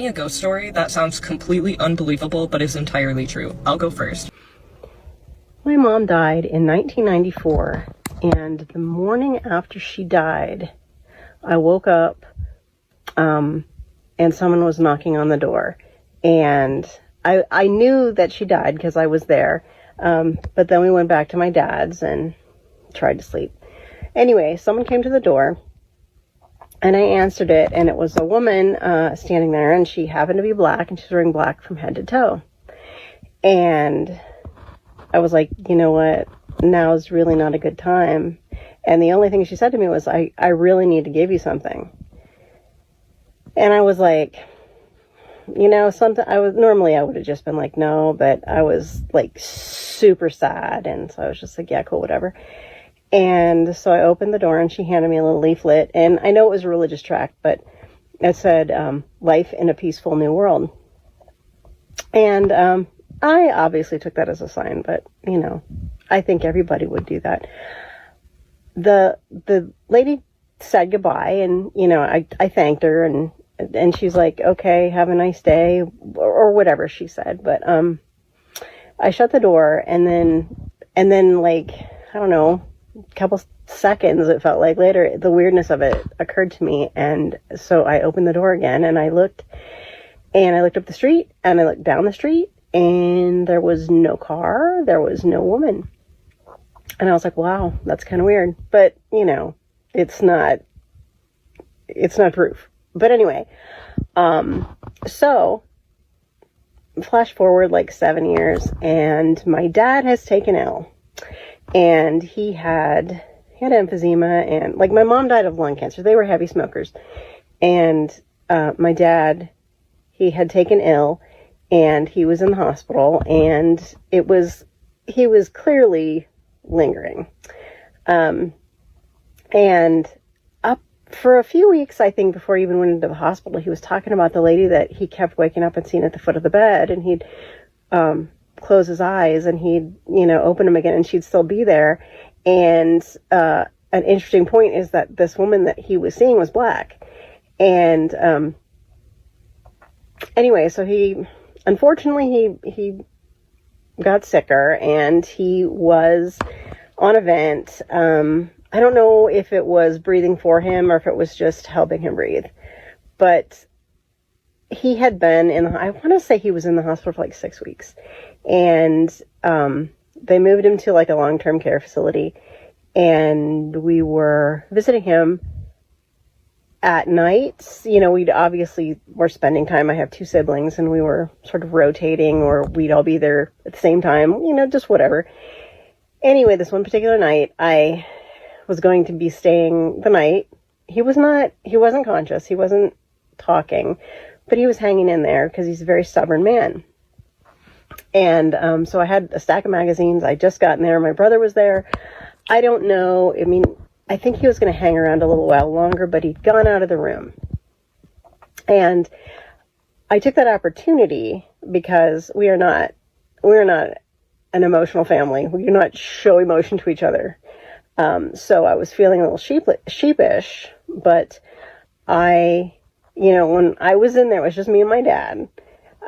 A ghost story that sounds completely unbelievable but is entirely true. I'll go first. My mom died in 1994, and the morning after she died, I woke up and someone was knocking on the door. And I knew that she died because I was there, but then we went back to my dad's and tried to sleep. Anyway, someone came to the door, and I answered it, and it was a woman standing there, and she happened to be black, and she was wearing black from head to toe. And I was like, you know what, now's really not a good time. And the only thing she said to me was, I really need to give you something. And I was like, you know, something, I would have just been like, no, but I was like super sad. And so I was just like, yeah, cool, whatever. And so I opened the door and she handed me a little leaflet. And I know it was a religious tract, but it said, Life in a Peaceful New World. And I obviously took that as a sign, but, you know, I think everybody would do that. The lady said goodbye, and, you know, I thanked her, and she's like, okay, have a nice day, or whatever she said. But I shut the door, and then like, I don't know, a couple seconds, it felt like later, the weirdness of it occurred to me. And so I opened the door again, and I looked up the street, and I looked down the street, and there was no car, there was no woman. And I was like, wow, that's kind of weird. But, you know, it's not proof. But anyway, so flash forward like 7 years, and my dad has taken ill, and he had emphysema, and like my mom died of lung cancer. They were heavy smokers. And my dad, he had taken ill, and he was in the hospital, and he was clearly lingering. And up for a few weeks, I think, before he even went into the hospital, he was talking about the lady that he kept waking up and seeing at the foot of the bed, and he'd close his eyes, and he'd, you know, open them again, and she'd still be there. And an interesting point is that this woman that he was seeing was black. And anyway, so unfortunately, he got sicker, and he was on a vent. I don't know if it was breathing for him or if it was just helping him breathe, but he had been I want to say he was in the hospital for like 6 weeks, and they moved him to like a long-term care facility, and we were visiting him at night. You know, we're spending time. I have 2 siblings, and we were sort of rotating, or we'd all be there at the same time, you know, just whatever. Anyway, this one particular night, I was going to be staying the night. He wasn't conscious. He wasn't talking, but he was hanging in there because he's a very stubborn man. And so I had a stack of magazines. I just gotten there. My brother was there. I don't know. I mean, I think he was going to hang around a little while longer, but he'd gone out of the room. And I took that opportunity because we are not an emotional family. We do not show emotion to each other. So I was feeling a little sheepish, but when I was in there, it was just me and my dad.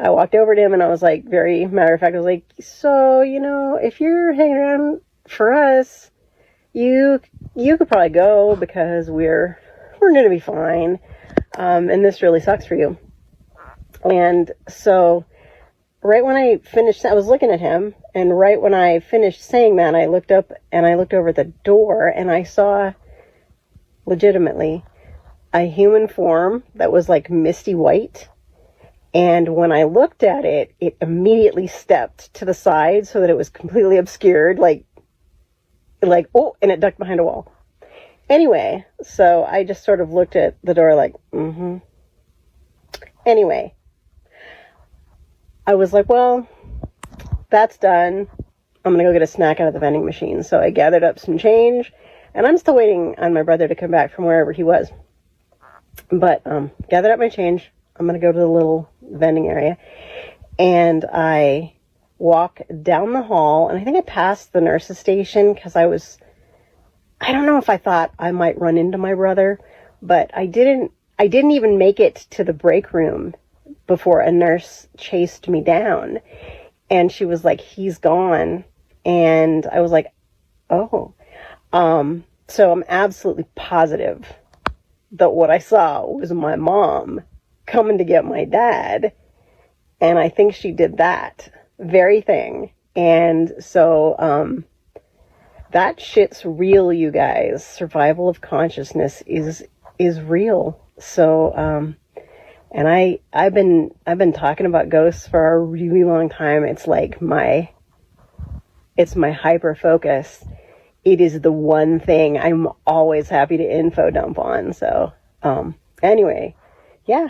I walked over to him, and I was like, very matter of fact, I was like, so, you know, if you're hanging around for us, you could probably go, because we're going to be fine. And this really sucks for you. And so right when I finished, I was looking at him, and right when I finished saying that, I looked up and I looked over at the door, and I saw legitimately a human form that was like misty white. And when I looked at it, it immediately stepped to the side so that it was completely obscured, like, oh, and it ducked behind a wall. Anyway, so I just sort of looked at the door like, Anyway, I was like, well, that's done. I'm going to go get a snack out of the vending machine. So I gathered up some change, and I'm still waiting on my brother to come back from wherever he was. But gathered up my change. I'm going to go to the little vending area, and I walk down the hall, and I think I passed the nurse's station because I don't know if I thought I might run into my brother, but I didn't even make it to the break room before a nurse chased me down, and she was like, he's gone. And I was like, oh. So I'm absolutely positive that what I saw was my mom coming to get my dad. And I think she did that very thing. And so, that shit's real, you guys. Survival of consciousness is real. So, and I've been talking about ghosts for a really long time. It's like it's my hyper focus. It is the one thing I'm always happy to info dump on. So, anyway, yeah.